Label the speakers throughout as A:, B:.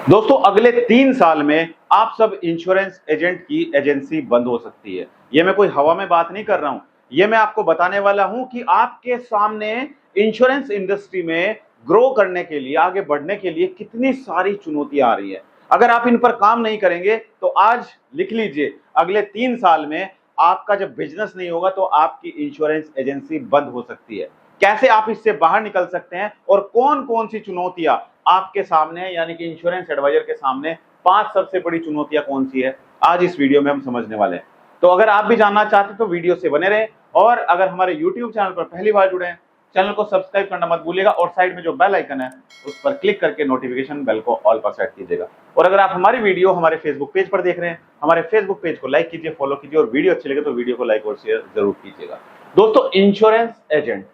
A: दोस्तों अगले 3 साल में आप सब इंश्योरेंस एजेंट की एजेंसी बंद हो सकती है। ये मैं कोई हवा में बात नहीं कर रहा हूं, ये मैं आपको बताने वाला हूं कि आपके सामने इंश्योरेंस इंडस्ट्री में ग्रो करने के लिए, आगे बढ़ने के लिए कितनी सारी चुनौतियां आ रही है। अगर आप इन पर काम नहीं करेंगे तो आज लिख लीजिए, अगले 3 साल में आपका जब बिजनेस नहीं होगा तो आपकी इंश्योरेंस एजेंसी बंद हो सकती है। कैसे आप इससे बाहर निकल सकते हैं और कौन कौन सी चुनौतियां आपके सामने है, यानी कि इंश्योरेंस एडवाइजर के सामने 5 सबसे बड़ी चुनौतियां कौन सी है, आज इस वीडियो में हम समझने वाले हैं। तो अगर आप भी जानना चाहते हैं तो वीडियो से बने रहे, और अगर हमारे यूट्यूब चैनल पर पहली बार जुड़े हैं, चैनल को सब्सक्राइब करना मत भूलिएगा और साइड में जो बेल आइकन है उस पर क्लिक करके नोटिफिकेशन बेल को ऑल पर सेट कीजिएगा। और अगर आप हमारी वीडियो हमारे फेसबुक पेज पर देख रहे हैं, हमारे फेसबुक पेज को लाइक कीजिए, फॉलो कीजिए, और वीडियो अच्छी लगे तो वीडियो को लाइक और शेयर जरूर कीजिएगा। दोस्तों इंश्योरेंस एजेंट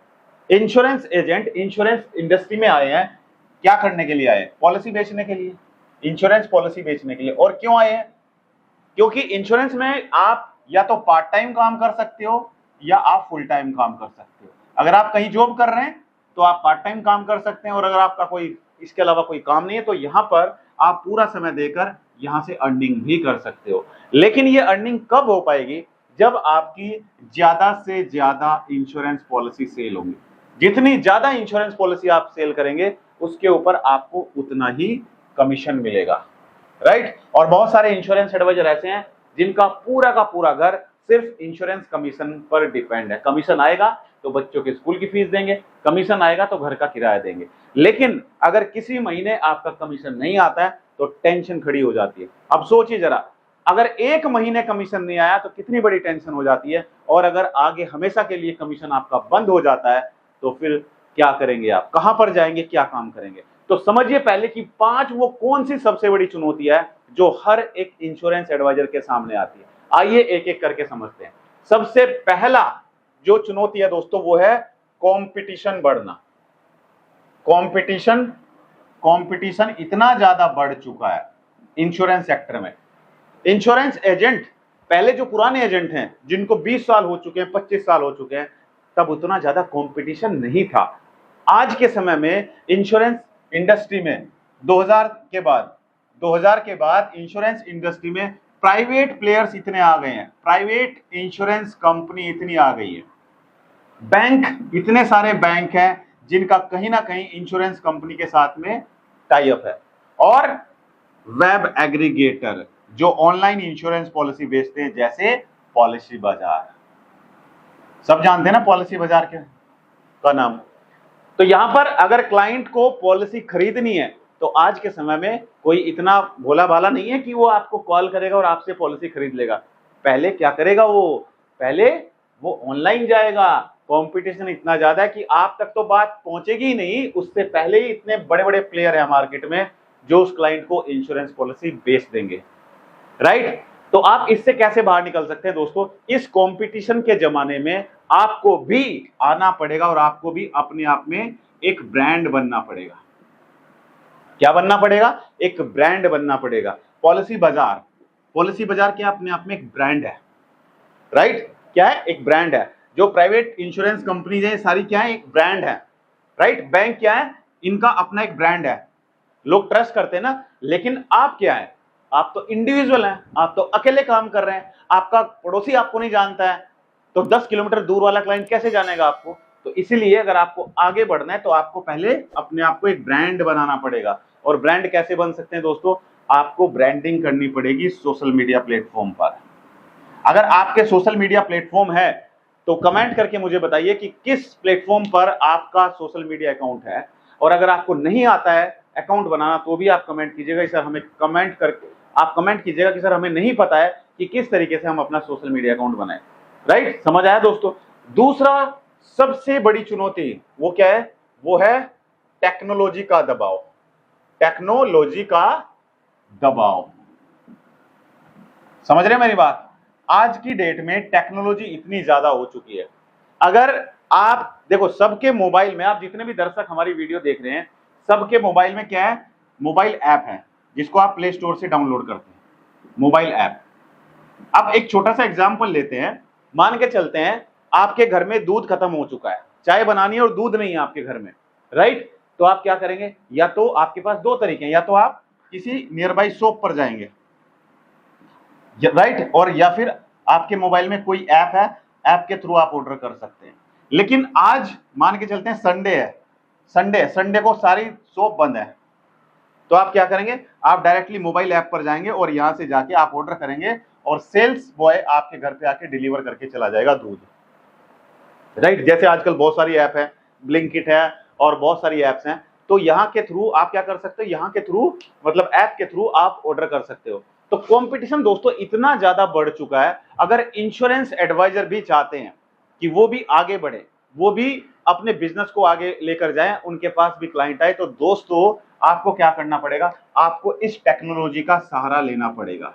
A: इंश्योरेंस इंडस्ट्री में आए हैं, क्या करने के लिए आए? पॉलिसी बेचने के लिए, इंश्योरेंस पॉलिसी बेचने के लिए। और क्यों आए हैं? क्योंकि इंश्योरेंस में आप या तो पार्ट टाइम काम कर सकते हो या आप फुल टाइम काम कर सकते हो। अगर आप कहीं जॉब कर रहे हैं तो आप पार्ट टाइम काम कर सकते हैं, और अगर आपका कोई इसके अलावा कोई काम नहीं है तो यहां पर आप पूरा समय देकर यहां से अर्निंग भी कर सकते हो। लेकिन ये अर्निंग कब हो पाएगी? जब आपकी ज्यादा से ज्यादा इंश्योरेंस पॉलिसी सेल होंगी। जितनी ज्यादा इंश्योरेंस पॉलिसी आप सेल करेंगे उसके ऊपर आपको उतना ही कमीशन मिलेगा, राइट। और बहुत सारे इंश्योरेंस एडवाइजर ऐसे हैं जिनका पूरा का पूरा घर सिर्फ इंश्योरेंस कमीशन पर डिपेंड है। कमीशन आएगा तो बच्चों के स्कूल की फीस देंगे, कमीशन आएगा तो घर का किराया देंगे। लेकिन अगर किसी महीने आपका कमीशन नहीं आता है तो टेंशन खड़ी हो जाती है। अब सोचिए जरा, अगर एक महीने कमीशन नहीं आया तो कितनी बड़ी टेंशन हो जाती है, और अगर आगे हमेशा के लिए कमीशन आपका बंद हो जाता है तो फिर क्या करेंगे आप? कहां पर जाएंगे? क्या काम करेंगे? तो समझिए पहले कि 5 वो कौन सी सबसे बड़ी चुनौतियां है जो हर एक इंश्योरेंस एडवाइजर के सामने आती है। आइए एक एक करके समझते हैं। सबसे पहला जो चुनौती है दोस्तों वो है कंपटीशन बढ़ना। कंपटीशन कंपटीशन इतना ज्यादा बढ़ चुका है इंश्योरेंस सेक्टर में। इंश्योरेंस एजेंट, पहले जो पुराने एजेंट हैं जिनको 20 साल हो चुके हैं, 25 साल हो चुके हैं, तब उतना ज्यादा कंपटीशन नहीं था। आज के समय में इंश्योरेंस इंडस्ट्री में 2000 के बाद इंश्योरेंस इंडस्ट्री में प्राइवेट प्लेयर्स इतने आ गए हैं, प्राइवेट इंश्योरेंस कंपनी इतनी आ गई है, बैंक, इतने सारे बैंक हैं जिनका कहीं ना कहीं इंश्योरेंस कंपनी के साथ में टाई अप है, और वेब एग्रीगेटर जो ऑनलाइन इंश्योरेंस पॉलिसी बेचते हैं, जैसे पॉलिसी बाजार। सब जानते हैं ना पॉलिसी बाजार के का नाम। तो यहां पर अगर क्लाइंट को पॉलिसी खरीदनी है तो आज के समय में कोई इतना भोला भाला नहीं है कि वो आपको कॉल करेगा और आपसे पॉलिसी खरीद लेगा। पहले क्या करेगा वो? पहले वो ऑनलाइन जाएगा। कंपटीशन इतना ज्यादा है कि आप तक तो बात पहुंचेगी ही नहीं, उससे पहले ही इतने बड़े बड़े प्लेयर है मार्केट में जो उस क्लाइंट को इंश्योरेंस पॉलिसी बेच देंगे, राइट। तो आप इससे कैसे बाहर निकल सकते हैं दोस्तों? इस कंपटीशन के जमाने में आपको भी आना पड़ेगा और आपको भी अपने आप में एक ब्रांड बनना पड़ेगा। क्या बनना पड़ेगा? एक ब्रांड बनना पड़ेगा। पॉलिसी बाजार क्या अपने आप में एक ब्रांड है, राइट। क्या है? एक ब्रांड है। जो प्राइवेट इंश्योरेंस कंपनीज है सारी क्या है? एक ब्रांड है, राइट। बैंक क्या है? इनका अपना एक ब्रांड है, लोग ट्रस्ट करते हैं ना। लेकिन आप क्या है? आप तो इंडिविजुअल हैं, आप तो अकेले काम कर रहे हैं, आपका पड़ोसी आपको नहीं जानता है, तो 10 किलोमीटर दूर वाला क्लाइंट कैसे जानेगा आपको? तो इसीलिए अगर आपको आगे बढ़ना है तो आपको पहले अपने आप को एक ब्रांड बनाना पड़ेगा। और ब्रांड कैसे बन सकते हैं दोस्तों? आपको ब्रांडिंग करनी पड़ेगी सोशल मीडिया प्लेटफॉर्म पर। अगर आपके सोशल मीडिया प्लेटफॉर्म है तो कमेंट करके मुझे बताइए कि किस प्लेटफॉर्म पर आपका सोशल मीडिया अकाउंट है। और अगर आपको नहीं आता है अकाउंट बनाना तो भी आप कमेंट कीजिएगा सर, हमें कमेंट करके आप कमेंट कीजिएगा कि सर हमें नहीं पता है कि किस तरीके से हम अपना सोशल मीडिया अकाउंट बनाएं, राइट। समझ आया दोस्तों? दूसरा सबसे बड़ी चुनौती वो क्या है? वो है टेक्नोलॉजी का दबाव। टेक्नोलॉजी का दबाव, समझ रहे हैं मेरी बात? आज की डेट में टेक्नोलॉजी इतनी ज्यादा हो चुकी है। अगर आप देखो सबके मोबाइल में, आप जितने भी दर्शक हमारी वीडियो देख रहे हैं सबके मोबाइल में क्या है? मोबाइल ऐप है जिसको आप प्ले स्टोर से डाउनलोड करते हैं, मोबाइल ऐप। अब एक छोटा सा एग्जांपल लेते हैं, मान के चलते हैं आपके घर में दूध खत्म हो चुका है, चाय बनानी है और दूध नहीं है आपके घर में, राइट। तो आप क्या करेंगे? या तो आपके पास दो तरीके हैं, या तो आप किसी नियर बाई शॉप पर जाएंगे, राइट, और या फिर आपके मोबाइल में कोई ऐप है, ऐप के थ्रू आप ऑर्डर कर सकते हैं। लेकिन आज मान के चलते हैं संडे है, संडे को सारी शॉप बंद है, तो आप क्या करेंगे, आप डायरेक्टली मोबाइल ऐप पर जाएंगे और यहां से जाके आप ऑर्डर करेंगे और सेल्स बॉय आपके घर पे आके डिलीवर करके चला जाएगा दूध, राइट। जैसे आजकल बहुत सारी ऐप है, ब्लिंकिट है और बहुत सारी ऐप्स हैं, तो यहाँ के थ्रू आप क्या कर सकते हो, यहाँ के थ्रू मतलब ऐप के थ्रू आप ऑर्डर कर सकते हो। तो कंपटीशन दोस्तों इतना ज्यादा बढ़ चुका है, अगर इंश्योरेंस एडवाइजर भी चाहते हैं कि वो भी आगे बढ़े, वो भी अपने बिजनेस को आगे लेकर जाएं, उनके पास भी क्लाइंट आए, तो दोस्तों आपको क्या करना पड़ेगा, आपको इस टेक्नोलॉजी का सहारा लेना पड़ेगा,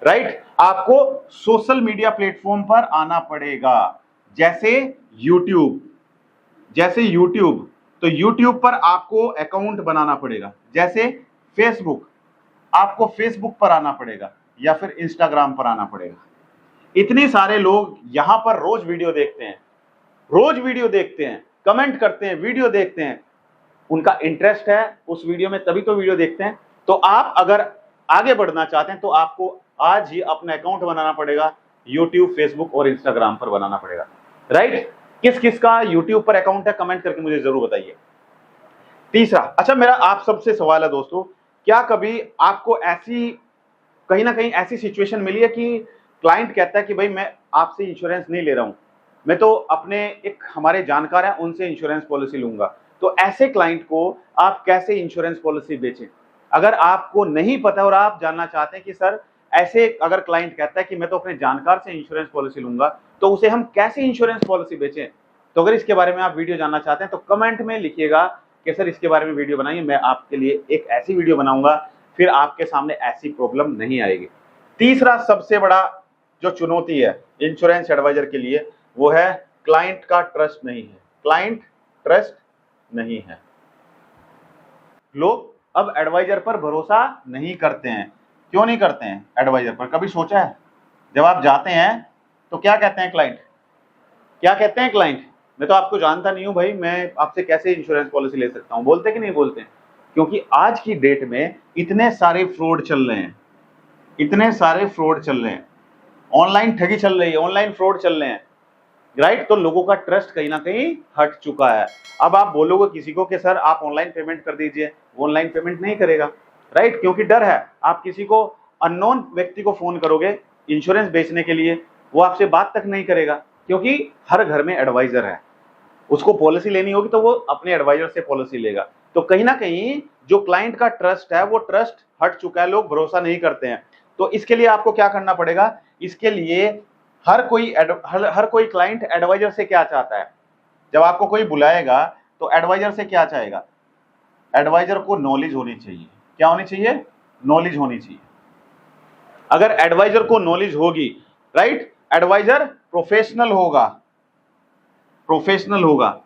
A: राइट। आपको सोशल मीडिया प्लेटफॉर्म पर आना पड़ेगा, जैसे यूट्यूब, तो यूट्यूब पर आपको अकाउंट बनाना पड़ेगा, जैसे फेसबुक, आपको फेसबुक पर आना पड़ेगा या फिर इंस्टाग्राम पर आना पड़ेगा। इतने सारे लोग यहां पर रोज वीडियो देखते हैं, कमेंट करते हैं, वीडियो देखते हैं, उनका इंटरेस्ट है उस वीडियो में, तभी तो वीडियो देखते हैं। तो आप अगर आगे बढ़ना चाहते हैं तो आपको आज ही अपना अकाउंट बनाना पड़ेगा, यूट्यूब, फेसबुक और इंस्टाग्राम पर बनाना पड़ेगा, राइट। किस किस का यूट्यूब पर अकाउंट है, कमेंट करके मुझे जरूर बताइए। तीसरा, अच्छा मेरा आप सबसे सवाल है दोस्तों, क्या कभी आपको ऐसी कहीं ना कहीं ऐसी सिचुएशन मिली है कि क्लाइंट कहता है कि भाई मैं आपसे इंश्योरेंस नहीं ले रहा हूं, मैं तो अपने एक हमारे जानकार हैं उनसे इंश्योरेंस पॉलिसी लूंगा, तो ऐसे क्लाइंट को आप कैसे इंश्योरेंस पॉलिसी बेचें? अगर आपको नहीं पता और आप जानना चाहते हैं कि सर ऐसे अगर क्लाइंट कहता है कि मैं तो अपने जानकार से इंश्योरेंस पॉलिसी लूंगा, तो उसे हम कैसे इंश्योरेंस पॉलिसी बेचें, तो अगर इसके बारे में आप वीडियो जानना चाहते हैं तो कमेंट में लिखिएगा कि सर इसके बारे में वीडियो बनाइए, मैं आपके लिए एक ऐसी वीडियो बनाऊंगा, फिर आपके सामने ऐसी प्रॉब्लम नहीं आएगी। तीसरा सबसे बड़ा जो चुनौती है इंश्योरेंस एडवाइजर के लिए, वो है क्लाइंट का ट्रस्ट नहीं है, क्लाइंट ट्रस्ट नहीं है। लोग अब एडवाइजर पर भरोसा नहीं करते हैं। क्यों नहीं करते हैं एडवाइजर पर, कभी सोचा है? जब आप जाते हैं तो क्या कहते हैं क्लाइंट, मैं तो आपको जानता नहीं हूं भाई, मैं आपसे कैसे इंश्योरेंस पॉलिसी ले सकता हूं, बोलते कि नहीं बोलते? क्योंकि आज की डेट में इतने सारे फ्रॉड चल रहे हैं, ऑनलाइन ठगी चल रही है, ऑनलाइन फ्रॉड चल रहे हैं, राइट। तो लोगों का ट्रस्ट कहीं ना कहीं हट चुका है। अब आप बोलोगे किसी को कि सर आप ऑनलाइन पेमेंट कर दीजिए, वो ऑनलाइन पेमेंट नहीं करेगा, राइट, क्योंकि डर है। आप किसी को अननोन व्यक्ति को फोन करोगे इंश्योरेंस बेचने के लिए, वो आपसे बात तक नहीं करेगा, क्योंकि हर घर में एडवाइजर है, उसको पॉलिसी लेनी होगी तो वो अपने एडवाइजर से पॉलिसी लेगा। तो कहीं ना कहीं जो क्लाइंट का ट्रस्ट है वो ट्रस्ट हट चुका है, लोग भरोसा नहीं करते हैं। तो इसके लिए आपको क्या करना पड़ेगा, इसके लिए हर कोई क्लाइंट एडवाइजर से क्या चाहता है, जब आपको कोई बुलाएगा तो एडवाइजर से क्या चाहेगा, एडवाइजर को नॉलेज होनी चाहिए। क्या होनी चाहिए? नॉलेज होनी चाहिए। अगर एडवाइजर को नॉलेज होगी, राइट, एडवाइजर प्रोफेशनल होगा,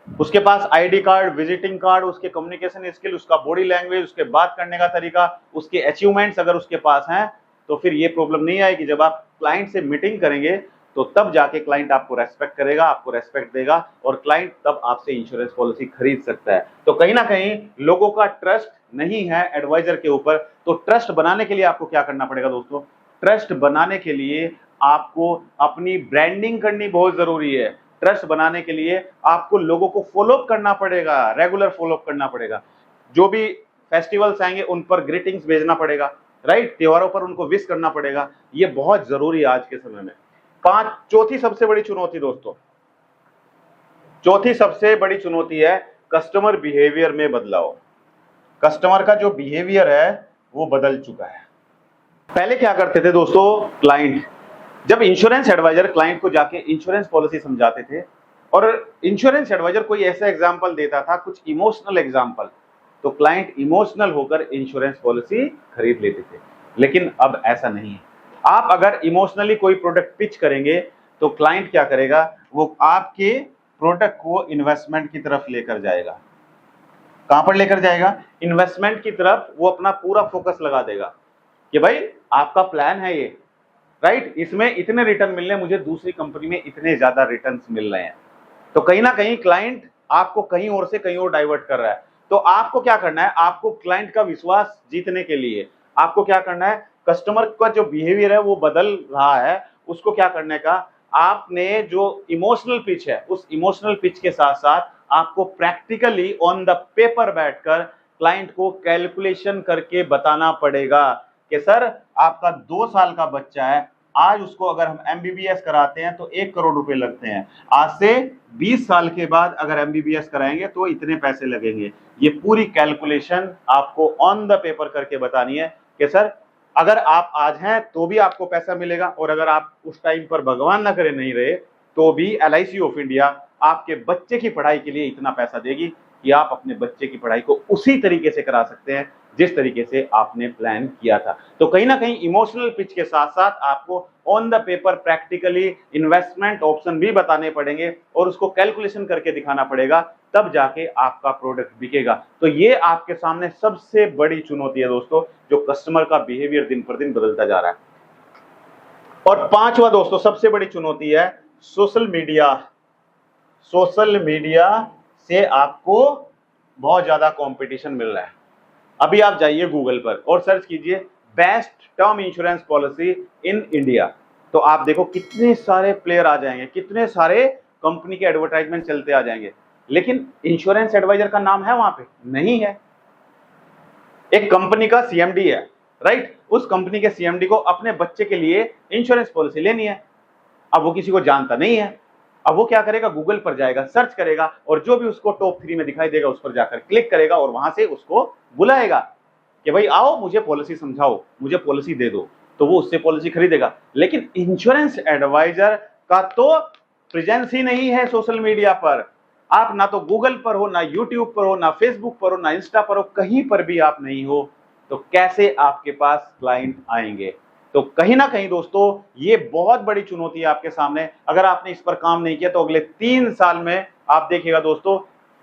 A: उसके पास आईडी कार्ड, विजिटिंग कार्ड, उसके कम्युनिकेशन स्किल, उसका बॉडी लैंग्वेज, उसके बात करने का तरीका, उसके अचीवमेंट्स अगर उसके पास हैं, तो फिर ये प्रॉब्लम नहीं आएगी। जब आप क्लाइंट से मीटिंग करेंगे तो तब जाके क्लाइंट आपको रेस्पेक्ट करेगा, आपको रेस्पेक्ट देगा, और क्लाइंट तब आपसे इंश्योरेंस पॉलिसी खरीद सकता है। तो कहीं ना कहीं लोगों का ट्रस्ट नहीं है एडवाइजर के ऊपर। तो ट्रस्ट बनाने के लिए आपको क्या करना पड़ेगा दोस्तों, ट्रस्ट बनाने के लिए आपको अपनी ब्रांडिंग करनी बहुत जरूरी है। ट्रस्ट बनाने के लिए आपको लोगों को फॉलोअप करना पड़ेगा, रेगुलर फॉलोअप करना पड़ेगा। जो भी फेस्टिवल्स आएंगे उन पर ग्रीटिंग्स भेजना पड़ेगा, राइट, त्योहारों पर उनको विश करना पड़ेगा। ये बहुत जरूरी है आज के समय में। चौथी सबसे बड़ी चुनौती दोस्तों, चौथी सबसे बड़ी चुनौती है कस्टमर बिहेवियर में बदलाव। कस्टमर का जो बिहेवियर है वो बदल चुका है। पहले क्या करते थे दोस्तों, क्लाइंट जब इंश्योरेंस एडवाइजर क्लाइंट को जाके इंश्योरेंस पॉलिसी समझाते थे और इंश्योरेंस एडवाइजर कोई ऐसा एग्जांपल देता था, कुछ इमोशनल एग्जांपल, तो क्लाइंट इमोशनल होकर इंश्योरेंस पॉलिसी खरीद लेते थे। लेकिन अब ऐसा नहीं है। आप अगर इमोशनली कोई प्रोडक्ट पिच करेंगे तो क्लाइंट क्या करेगा, वो आपके प्रोडक्ट को इन्वेस्टमेंट की तरफ लेकर जाएगा। कहां पर लेकर जाएगा? इन्वेस्टमेंट की तरफ। वो अपना पूरा फोकस लगा देगा कि भाई आपका प्लान है ये, राइट, इसमें इतने रिटर्न मिल रहे हैं, मुझे दूसरी कंपनी में इतने ज्यादा रिटर्न्स मिल रहे हैं। तो कहीं ना कहीं क्लाइंट आपको कहीं और से कहीं और डाइवर्ट कर रहा है। तो आपको क्या करना है, आपको क्लाइंट का विश्वास जीतने के लिए आपको क्या करना है, कस्टमर का जो बिहेवियर है वो बदल रहा है, उसको क्या करने का, आपने जो इमोशनल पिच है उस इमोशनल पिच के साथ साथ आपको प्रैक्टिकली ऑन द पेपर बैठकर क्लाइंट को कैलकुलेशन करके बताना पड़ेगा कि सर आपका 2 साल का बच्चा है, आज उसको अगर हम एमबीबीएस कराते हैं तो 1 करोड़ रुपए लगते हैं, आज से 20 साल के बाद अगर एमबीबीएस कराएंगे तो इतने पैसे लगेंगे। ये पूरी कैलकुलेशन आपको ऑन द पेपर करके बतानी है कि सर अगर आप आज हैं तो भी आपको पैसा मिलेगा, और अगर आप उस टाइम पर भगवान ना करे नहीं रहे तो भी एलआईसी ऑफ इंडिया आपके बच्चे की पढ़ाई के लिए इतना पैसा देगी कि आप अपने बच्चे की पढ़ाई को उसी तरीके से करा सकते हैं जिस तरीके से आपने प्लान किया था। तो कहीं ना कहीं इमोशनल पिच के साथ साथ आपको on the paper practically investment option भी बताने पड़ेंगे और उसको कैलकुलेशन करके दिखाना पड़ेगा, तब जाके आपका प्रोडक्ट बिकेगा। तो ये आपके सामने सबसे बड़ी चुनौती है दोस्तों, जो कस्टमर का बिहेवियर दिन पर दिन बदलता जा रहा है। और पांचवा दोस्तों सबसे बड़ी चुनौती है सोशल मीडिया। सोशल मीडिया से आपको बहुत ज्यादा कंपटीशन मिल रहा है। अभी आप जाइए गूगल पर और सर्च कीजिए best term insurance policy in India, तो आप देखो कितने सारे प्लेयर आ जाएंगे, कितने सारे कंपनी के एडवर्टाइजमेंट चलते आ जाएंगे, लेकिन इंश्योरेंस एडवाइजर का नाम है वहां पे नहीं है। एक कंपनी का सीएमडी है, राइट, उस कंपनी के सीएमडी को अपने बच्चे के लिए इंश्योरेंस पॉलिसी लेनी है, अब वो किसी को जानता नहीं है, अब वो क्या करेगा, गूगल पर जाएगा, सर्च करेगा और जो भी उसको टॉप 3 में दिखाई देगा उस पर जाकर क्लिक करेगा और वहां से उसको बुलाएगा कि भाई आओ मुझे पॉलिसी समझाओ, मुझे पॉलिसी दे दो, तो वो उससे पॉलिसी खरीदेगा। लेकिन इंश्योरेंस एडवाइजर का तो प्रेजेंस ही नहीं है सोशल मीडिया पर। आप ना तो गूगल पर हो, ना यूट्यूब पर हो, ना फेसबुक पर हो, ना इंस्टा पर हो, कहीं पर भी आप नहीं हो, तो कैसे आपके पास क्लाइंट आएंगे। तो कहीं ना कहीं दोस्तों ये बहुत बड़ी चुनौती है आपके सामने। अगर आपने इस पर काम नहीं किया तो अगले 3 साल में आप देखिएगा दोस्तों,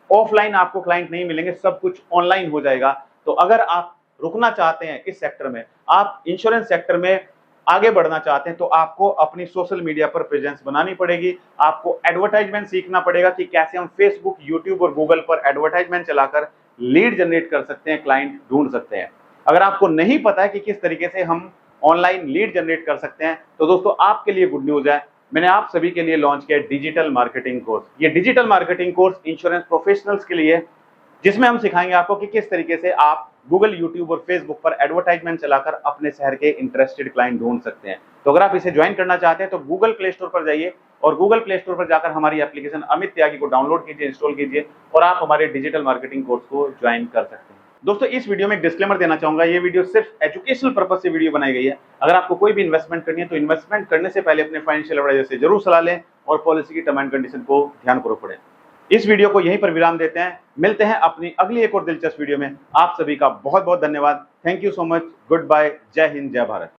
A: ऑफलाइन आपको क्लाइंट नहीं मिलेंगे, सब कुछ ऑनलाइन हो जाएगा। तो अगर आप रुकना चाहते हैं इस सेक्टर में, आप इंश्योरेंस सेक्टर में आगे बढ़ना चाहते हैं, तो आपको अपनी सोशल मीडिया पर प्रेजेंस बनानी पड़ेगी। आपको एडवर्टाइजमेंट सीखना पड़ेगा कि कैसे हम फेसबुक, यूट्यूब और गूगल पर एडवर्टाइजमेंट चलाकर लीड जनरेट कर सकते हैं, क्लाइंट ढूंढ सकते हैं। अगर आपको नहीं पता है कि किस तरीके से हम ऑनलाइन लीड जनरेट कर सकते हैं, तो दोस्तों आपके लिए गुड न्यूज है, मैंने आप सभी के लिए लॉन्च किया डिजिटल मार्केटिंग कोर्स। ये digital marketing course insurance professionals के लिए, जिसमें हम सिखाएंगे आपको कि किस तरीके से आप गूगल, यूट्यूब और फेसबुक पर एडवर्टाइजमेंट चलाकर अपने शहर के इंटरेस्टेड क्लाइंट ढूंढ सकते हैं। तो अगर आप इसे ज्वाइन करना चाहते हैं तो गूगल प्ले स्टोर पर जाइए और गूगल प्ले स्टोर पर जाकर हमारी एप्लीकेशन अमित त्यागी को डाउनलोड कीजिए, इंस्टॉल कीजिए और आप हमारे डिजिटल मार्केटिंग कोर्स को ज्वाइन कर सकते हैं। दोस्तों इस वीडियो में एक डिस्क्लेमर देना चाहूंगा, ये वीडियो सिर्फ एजुकेशनल पर्पस से वीडियो बनाई गई है। अगर आपको कोई भी इन्वेस्टमेंट करनी है तो इन्वेस्टमेंट करने से पहले अपने फाइनेंशियल एडवाइजर से जरूर सलाह लें और पॉलिसी की टर्म एंड कंडीशन को ध्यानपूर्वक पढ़ें। इस वीडियो को यहीं पर विराम देते हैं, मिलते हैं अपनी अगली एक और दिलचस्प वीडियो में। आप सभी का बहुत बहुत धन्यवाद। Thank you so much, goodbye, जय हिंद, जय भारत।